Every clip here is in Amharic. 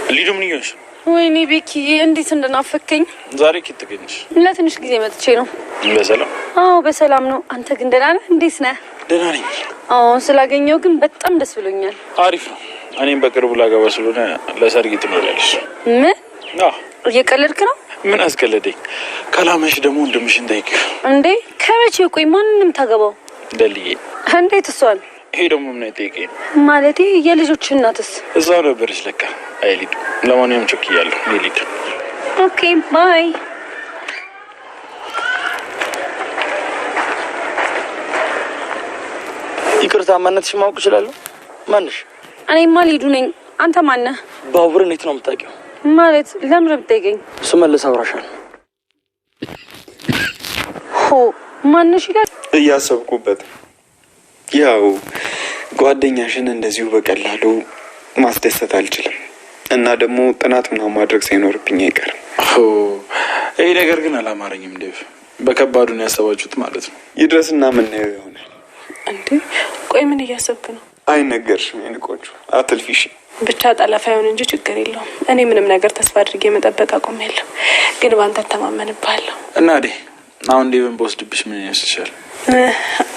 ሊዱ ምን ይሆንሽ? ወይኔ ቤኪ እንዴት እንደናፈከኝ። ዛሬ ኪት ተገኘሽ? ለትንሽ ጊዜ መጥቼ ነው። በሰላም? አዎ በሰላም ነው። አንተ ግን ደህና ነህ? እንዴት ነህ? ደህና ነኝ። አዎ ስላገኘው ግን በጣም ደስ ብሎኛል። አሪፍ ነው። እኔም በቅርቡ ላገባ ስለሆነ ለሰርግ ትኖሪያለሽ። ምን? አዎ። እየቀለድክ ነው? ምን አስቀለደኝ? ካላመሽ ደግሞ እንደምሽን ጠይቅ። እንዴ ከመቼ? ቆይ ማንንም ታገባው? ደልዬ። እንዴት እሷን? ይሄ ደግሞ ምን አይጠይቀኝ? ማለቴ የልጆች እናትስ? እዛው ነበረች ለካ። አይ ሊዱ፣ ለማንኛውም ቸኩያለሁ። ሊዱ። ኦኬ ባይ። ይቅርታ ማንነትሽ ማወቅ እችላለሁ? ማንሽ? እኔማ ሊዱ ነኝ። አንተ ማን ነህ? ባቡር እንዴት ነው የምታውቂው? ማለት ለምን ብትጠይቀኝ? ስመለስ አብራሻል። ሆ ማንሽ ይላል? እያሰብኩበት ያው ጓደኛሽን እንደዚሁ በቀላሉ ማስደሰት አልችልም እና ደግሞ ጥናት ምናምን ማድረግ ሳይኖርብኝ አይቀርም። ይሄ ነገር ግን አላማረኝም ዴቭ። በከባዱ ነው ያሰባችሁት ማለት ነው። ይድረስና ምናየው ይሆናል። እንዴ ቆይ ምን እያሰብክ ነው? አይነገርሽም የንቆቹ አትልፊሽ። ብቻ ጠለፋ ይሁን እንጂ ችግር የለውም። እኔ ምንም ነገር ተስፋ አድርጌ መጠበቅ አቆሜያለሁ። ግን ባንተ ተማመንብሃለሁ። እና አሁን ዴቭን በወስድብሽ ምን ያስችላል?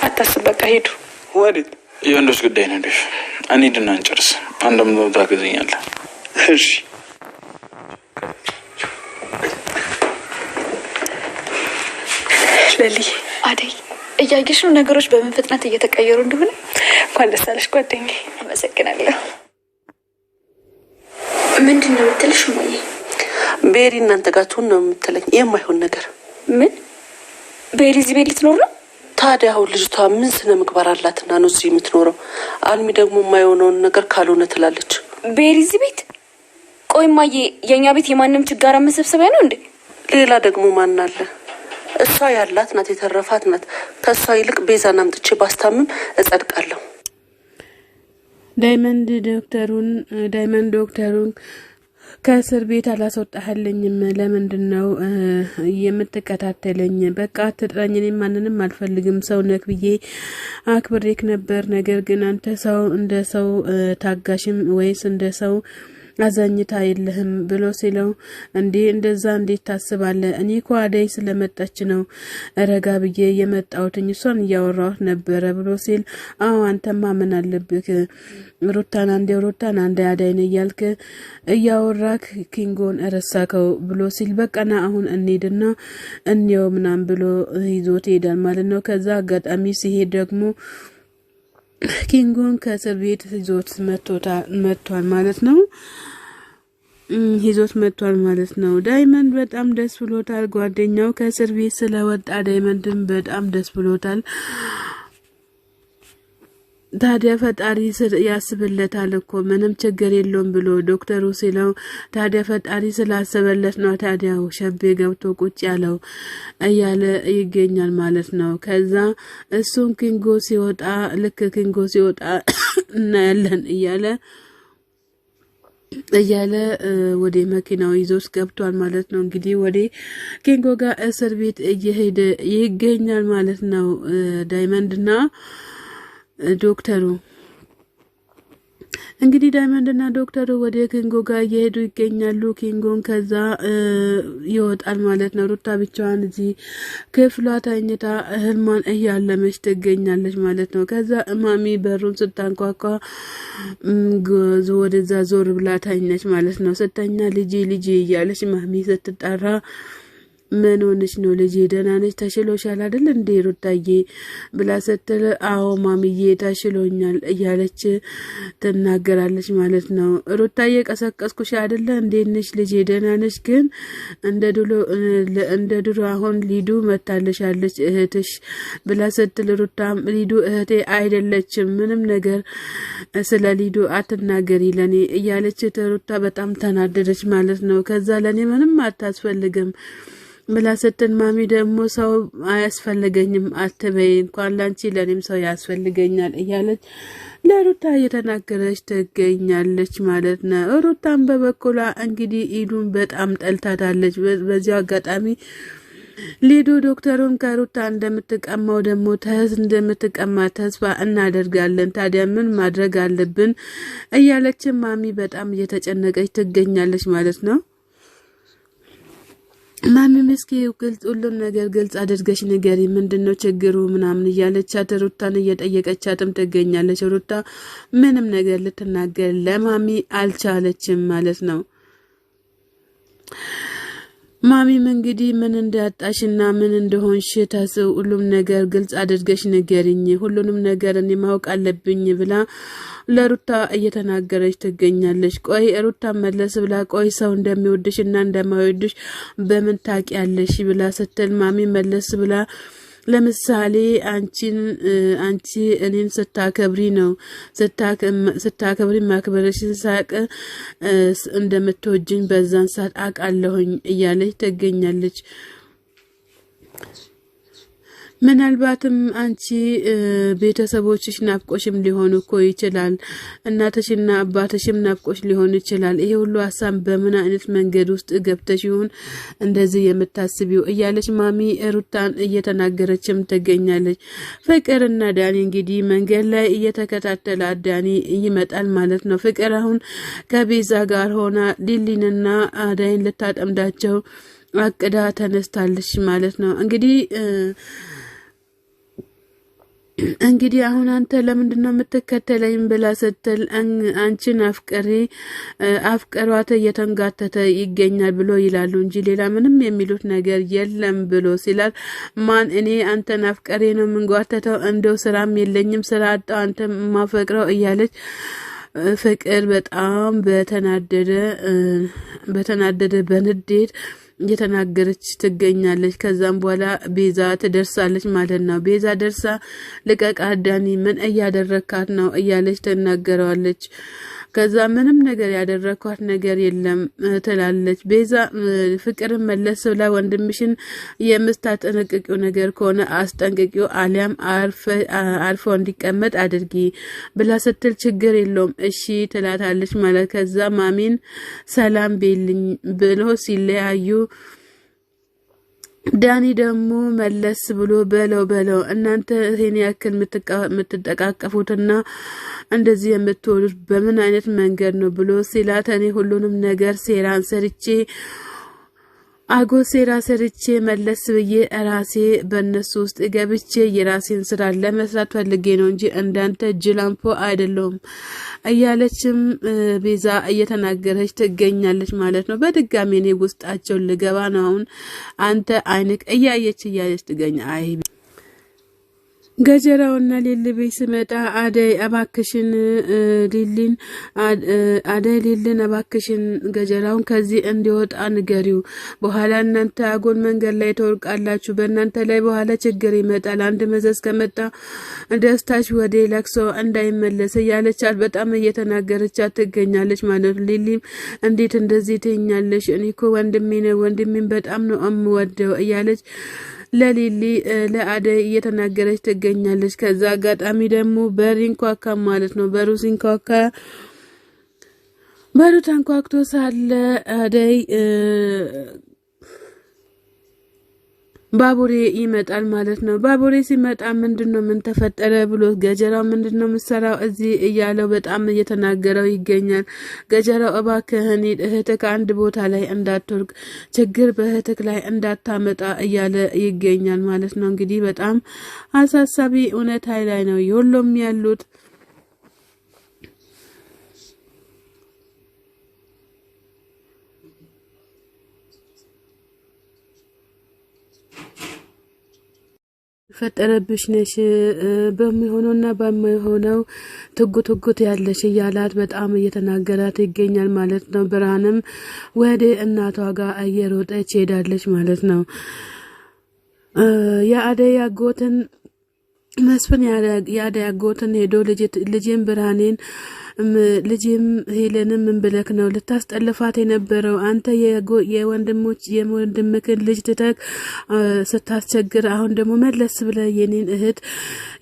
አታስብ፣ በቃ ሄዱ። ወዴት? የወንዶች ጉዳይ ነው ዴቭ። እንሂድና እንጨርስ። አንተም ታግዘኛለህ? እሺ። ለሊ አደይ እያየሽ ነው ነገሮች በምን ፍጥነት እየተቀየሩ እንደሆነ። እንኳን ደስ አለሽ ጓደኛዬ። አመሰግናለሁ። ምንድን ነው የምትልሽ እማዬ? ቤሪ እናንተ ጋር ትሆን ነው የምትለኝ? የማይሆን ነገር። ምን? ቤሪ እዚህ ቤት ልትኖር ነው? ታዲያ አሁን ልጅቷ ምን ስነ ምግባር አላትና ነው እዚህ የምትኖረው? አልሚ ደግሞ የማይሆነውን ነገር ካልሆነ ትላለች። ቤሪ እዚህ ቤት? ቆይ እማዬ የእኛ ቤት የማንም ችጋራ መሰብሰቢያ ነው እንዴ? ሌላ ደግሞ ማን አለ? እሷ ያላት ናት፣ የተረፋት ናት። ከእሷ ይልቅ ቤዛን አምጥቼ ባስታምም እጸድቃለሁ። ዳይመንድ ዶክተሩን ከእስር ቤት አላስወጣህልኝም? ለምንድን ነው የምትከታተለኝ? በቃ አትጥራኝ። እኔ ማንንም አልፈልግም። ሰው ነክ ብዬ አክብሬክ ነበር። ነገር ግን አንተ ሰው እንደ ሰው ታጋሽም ወይስ እንደ ሰው አዛኝታ የለህም ብሎ ሲለው፣ እንዴ እንደዛ እንዴት ታስባለህ? እኔ እኮ አደይ ስለመጣች ነው ረጋ ብዬ የመጣሁትኝ፣ እሷን እያወራሁት ነበረ ብሎ ሲል፣ አዎ አንተማ ምን አለብህ ሩታን አንዴ አደይን እያልክ እያወራክ ኪንጎን ረሳከው ብሎ ሲል፣ በቃና አሁን እንሂድና እንየው ምናምን ብሎ ይዞት ሄዳል ማለት ነው። ከዛ አጋጣሚ ሲሄድ ደግሞ ኪንጎን ከእስር ቤት ይዞት መጥቷል ማለት ነው። ዳይመንድ በጣም ደስ ብሎታል። ጓደኛው ከእስር ቤት ስለወጣ ዳይመንድም በጣም ደስ ብሎታል። ታዲያ ፈጣሪ ያስብለታል እኮ ምንም ችግር የለውም ብሎ ዶክተሩ ሲለው፣ ታዲያ ፈጣሪ ስላሰበለት ነው ታዲያ ሸቤ ገብቶ ቁጭ ያለው እያለ ይገኛል ማለት ነው። ከዛ እሱም ኪንጎ ሲወጣ እናያለን እያለ ወደ መኪናው ይዞስ ገብቷል ማለት ነው። እንግዲህ ወደ ኪንጎ ጋር እስር ቤት እየሄደ ይገኛል ማለት ነው ዳይመንድና ዶክተሩ። እንግዲህ ዳይመንድና ዶክተሩ ወደ ኪንጎ ጋር እየሄዱ ይገኛሉ። ኪንጎን ከዛ ይወጣል ማለት ነው። ሩታ ብቻዋን እዚህ ክፍሏ ተኝታ ህልሟን እያለመች ትገኛለች ማለት ነው። ከዛ እማሚ በሩን ስታንኳኳ ወደዛ ዞር ብላ ተኛች ማለት ነው። ስተኛ ልጄ እያለች ማሚ ስትጠራ፣ ምን ሆነች ነው ልጄ? ደህና ነች? ተሽሎሻል አይደል እንዴ ሩታዬ ብላ ስትል፣ አዎ ማሚዬ ተሽሎኛል እያለች ትናገራለች ማለት ነው። ሩታዬ ቀሰቀስኩሽ አይደለ? እንዴት ነሽ ልጄ? ደህና ነች? ግን እንደ ድሮ አሁን ሊዱ መታለሻለች እህትሽ ብላ ስትል፣ ሩታም ሊዱ እህቴ አይደለችም፣ ምንም ነገር ስለ ሊዱ አትናገሪ ለኔ እያለች ሩታ በጣም ተናደደች ማለት ነው። ከዛ ለኔ ምንም አታስፈልግም ብላ ስትል፣ ማሚ ደግሞ ሰው አያስፈልገኝም አትበይ፣ እንኳን ላንቺ ለኔም ሰው ያስፈልገኛል እያለች ለሩታ እየተናገረች ትገኛለች ማለት ነው። ሩታም በበኩሏ እንግዲህ ኢዱን በጣም ጠልታታለች። በዚህ አጋጣሚ ሊዱ ዶክተሩን ከሩታ እንደምትቀማው ደግሞ እንደምትቀማ ተስፋ እናደርጋለን። ታዲያ ምን ማድረግ አለብን እያለች ማሚ በጣም እየተጨነቀች ትገኛለች ማለት ነው። ማሚ መስኪ ሁሉም ነገር ግልጽ አድርገሽ ንገሪ፣ ምንድነው ችግሩ ምናምን እያለቻት ሩታን እየጠየቀቻትም ትገኛለች። ሩታ ምንም ነገር ልትናገር ለማሚ አልቻለችም ማለት ነው። ማሚም እንግዲህ ምን እንዳጣሽና ምን እንደሆንሽ ሁሉም ነገር ግልጽ አድርገሽ ንገሪኝ፣ ሁሉንም ነገር እኔ ማወቅ አለብኝ ብላ ለሩታ እየተናገረች ትገኛለች። ቆይ ሩታ መለስ ብላ ቆይ ሰው እንደሚወድሽና እንደማይወድሽ በምን ታውቂያለሽ ብላ ስትል ማሚ መለስ ብላ ለምሳሌ አንቺ እኔን ስታከብሪ ነው ስታከብሪ ማክበርሽን ሳቅ እንደምትወጂኝ በዛን ሰዓት አውቃለሁኝ እያለች ትገኛለች። ምናልባትም አንቺ ቤተሰቦችሽ ናፍቆሽም ሊሆኑ እኮ ይችላል፣ እናትሽና አባትሽም ናፍቆሽ ሊሆን ይችላል። ይሄ ሁሉ ሀሳብ በምን አይነት መንገድ ውስጥ ገብተሽ ይሁን እንደዚህ የምታስቢው እያለች ማሚ ሩታን እየተናገረችም ትገኛለች። ፍቅርና ዳኒ እንግዲህ መንገድ ላይ እየተከታተለ ዳኒ ይመጣል ማለት ነው። ፍቅር አሁን ከቤዛ ጋር ሆና ሊሊንና አዳይን ልታጠምዳቸው አቅዳ ተነስታለች ማለት ነው። እንግዲህ አሁን አንተ ለምንድነው የምትከተለኝ ብላ ስትል አንቺን አፍቀሯት እየተንጋተተ ይገኛል ብሎ ይላሉ እንጂ ሌላ ምንም የሚሉት ነገር የለም ብሎ ሲላል ማን እኔ አንተን አፍቀሬ ነው የምንጓተተው? እንደው ስራም የለኝም ስራ አጣው አንተ ማፈቅረው እያለች ፍቅር በጣም በተናደደ በንዴት እየተናገረች ትገኛለች። ከዛም በኋላ ቤዛ ትደርሳለች ማለት ነው። ቤዛ ደርሳ ልቀቃት ዳኒ ምን እያደረካት ነው እያለች ትናገረዋለች። ከዛ ምንም ነገር ያደረኳት ነገር የለም ትላለች ቤዛ። ፍቅርን መለስ ብላ ወንድምሽን የምታጠነቅቂው ነገር ከሆነ አስጠንቅቂው አሊያም አርፎ እንዲቀመጥ አድርጊ ብላ ስትል ችግር የለውም እሺ ትላታለች ማለት። ከዛ ማሚን ሰላም ቤልኝ ብሎ ሲለያዩ ዳኒ ደግሞ መለስ ብሎ በለው እናንተ ይሄን ያክል የምትጠቃቀፉትና እንደዚህ የምትወዱት በምን አይነት መንገድ ነው ብሎ ሲላት እኔ ሁሉንም ነገር ሴራ ሰርቼ መለስ ብዬ ራሴ በእነሱ ውስጥ ገብቼ የራሴን ስራ ለመስራት ፈልጌ ነው እንጂ እንዳንተ ጅላምፖ አይደለሁም እያለችም ቤዛ እየተናገረች ትገኛለች ማለት ነው። በድጋሚ እኔ ውስጣቸውን ልገባ ነው አሁን አንተ አይንክ እያየች ትገኛ አይ ገጀራውና ሊሊ ቤት ስመጣ አደይ አባክሽን ሊሊን አባክሽን ገጀራውን ከዚህ እንዲወጣ ንገሪው። በኋላ እናንተ አጎል መንገድ ላይ ተወርቃላችሁ። በእናንተ ላይ በኋላ ችግር ይመጣል። አንድ መዘዝ ከመጣ ደስታሽ ወደ ለቅሶ እንዳይመለስ እያለቻት በጣም እየተናገረቻት ትገኛለች ማለት ነው። ሊሊም እንዴት እንደዚህ ትኛለሽ? እኔ እኮ ወንድሜ ነው ወንድሜን በጣም ነው እምወደው እያለች ለሊሊ ለአደይ እየተናገረች ትገኛለች። ከዛ አጋጣሚ ደግሞ በሪንኳካ ማለት ነው። በሩ ተንኳክቶ ሳለ አደይ ባቡሬ ይመጣል ማለት ነው። ባቡሬ ሲመጣ ምንድነው ምን ተፈጠረ ብሎ ገጀራው ምንድነው ምሰራው እዚህ እያለው በጣም እየተናገረው ይገኛል። ገጀራው እባክህን እህትህ ከአንድ ቦታ ላይ እንዳትወርቅ ችግር በእህትህ ላይ እንዳታመጣ እያለ ይገኛል ማለት ነው። እንግዲህ በጣም አሳሳቢ እውነት ላይ ነው ሁሉም ያሉት። ፈጠረብሽ ነሽ በሚሆነውና በማይሆነው ትጉት ያለሽ እያላት በጣም እየተናገራት ይገኛል ማለት ነው። ብርሃንም ወደ እናቷ ጋር እየሮጠች ሄዳለች ማለት ነው። የአደይ አጎትን መስፍን የአደይ አጎትን ሄዶ ልጅን ብርሃኔን ልጅም ሄለንም ምን ብለክ ነው ልታስጠልፋት የነበረው? አንተ የወንድምክን ልጅ ትተክ ስታስቸግር አሁን ደግሞ መለስ ብለ የኔን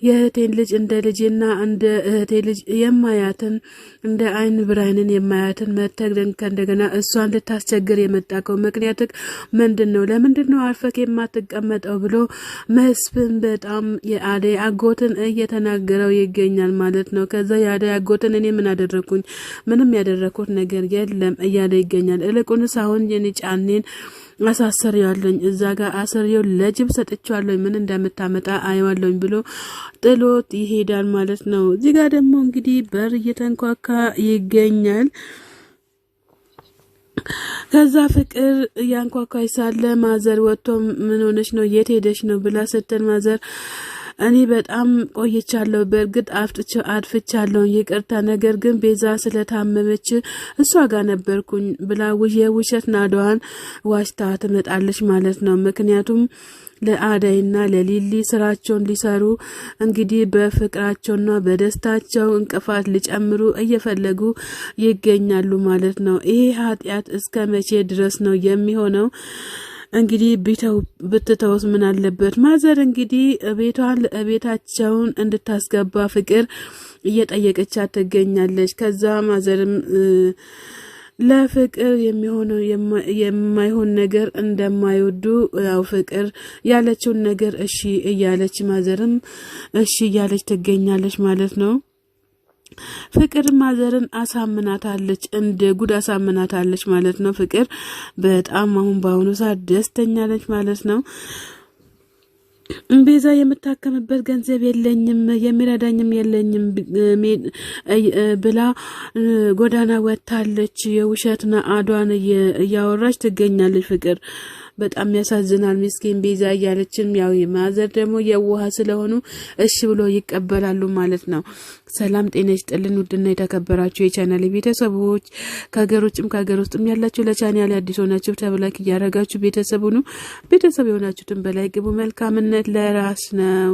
የእህቴን ልጅ እንደ ልጅና እንደ እህቴ ልጅ የማያትን እንደ አይን ብራይንን የማያትን መተግደን ከእንደገና እሷን ልታስቸግር የመጣከው ምክንያትክ ምንድነው? ለምንድነው አርፈክ የማትቀመጠው ብሎ መስፍን በጣም የአደይ አጎትን እየተናገረው ይገኛል ማለት ነው። ከዛ የአደይ አጎትን እኔ ምን አደረኩኝ? ምንም ያደረኩት ነገር የለም እያለ ይገኛል። እልቁንስ አሁን የኔ ጫኔን አሳሰሪያለኝ እዛ ጋር አሰሪው ለጅብ ሰጥቻለሁ ምን እንደምታመጣ አይዋለኝ ብሎ ጥሎት ይሄዳል ማለት ነው። እዚህ ጋር ደግሞ እንግዲህ በር እየተንኳካ ይገኛል። ከዛ ፍቅር ያንኳኳይ ሳለ ማዘር ወጥቶ ምን ሆነሽ ነው የት ሄደሽ ነው ብላ ስትል ማዘር እኔ በጣም ቆይቻለሁ በእርግጥ አጥፍቻለሁ ይቅርታ ነገር ግን ቤዛ ስለታመመች እሷ ጋር ነበርኩኝ ብላ ውሸት ናዷን ዋሽታ ትመጣለች ማለት ነው። ምክንያቱም ለአዳይና ለሊሊ ስራቸውን ሊሰሩ እንግዲህ በፍቅራቸውና በደስታቸው እንቅፋት ሊጨምሩ እየፈለጉ ይገኛሉ ማለት ነው። ይሄ ኃጢያት እስከ መቼ ድረስ ነው የሚሆነው? እንግዲህ ብትተውስ ምን አለበት? ማዘር እንግዲህ ቤታቸውን እንድታስገባ ፍቅር እየጠየቀቻት ትገኛለች። ከዛ ማዘርም ለፍቅር የሚሆነው የማይሆን ነገር እንደማይወዱ ያው ፍቅር ያለችውን ነገር እሺ እያለች ማዘርም እሺ እያለች ትገኛለች ማለት ነው። ፍቅር ማዘርን አሳምናታለች እንደ ጉድ አሳምናታለች ማለት ነው። ፍቅር በጣም አሁን በአሁኑ ሰዓት ደስተኛ ነች ማለት ነው። ቤዛ የምታከምበት ገንዘብ የለኝም የሚረዳኝም የለኝም ብላ ጎዳና ወጣለች። የውሸትና አዷን እያወራች ትገኛለች። ፍቅር በጣም ያሳዝናል። ምስኪን ቤዛ እያለችም ያው ማዘር ደግሞ የዋህ ስለሆኑ እሺ ብሎ ይቀበላሉ ማለት ነው። ሰላም ጤና ይስጥልን ውድና የተከበራችሁ የቻናሌ ቤተሰቦች ከሀገር ውጭም ከሀገር ውስጥም ያላችሁ ለቻናሌ አዲስ ሆናችሁ ተብላክ እያረጋችሁ ቤተሰብ የሆናችሁትን በላይ ግቡ። መልካምነት ለራስ ነው።